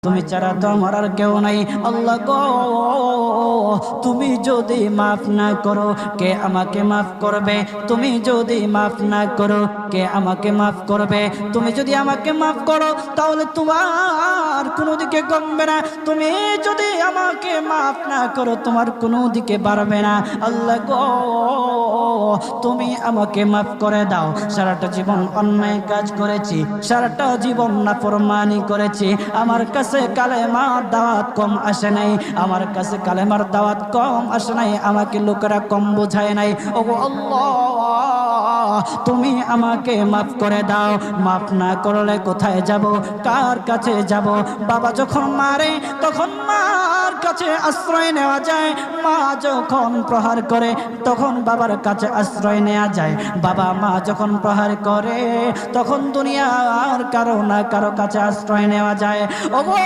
তুমি ছাড়া তো আমার আর কেউ নাই। আল্লাহ গো, তুমি যদি মাফ না করো কে আমাকে মাফ করবে? তুমি যদি মাফ না করো কে আমাকে মাফ করবে? তুমি যদি আমাকে মাফ করো তাহলে তোমার কোনো দিকে কমবে না, তুমি যদি আমাকে মাফ না করো তোমার কোনো দিকে বাড়বে না। আল্লাহ গো, তুমি আমাকে মাফ করে দাও। সারাটা জীবন অন্যায় কাজ করেছি, সারাটা জীবন নাফরমানি করেছি, আমার কাছে কালেমার দাওয়াত কম আসে নাই, আমার কাছে কালেমার দাওয়াত কম আসে নাই, আমাকে লোকেরা কম বোঝায় নাই। ওগো আল্লাহ, তুমি আমাকে মাফ করে দাও। মাফ না করলে কোথায় যাব, কার কাছে যাব? বাবা যখন মারে তখন মার কাছে আশ্রয় নেওয়া যায়, মা যখন প্রহার করে তখন বাবার কাছে আশ্রয় নেওয়া যায়, বাবা মা যখন প্রহার করে তখন দুনিয়ার কারো না কারো কাছে আশ্রয় নেওয়া যায়। ওগো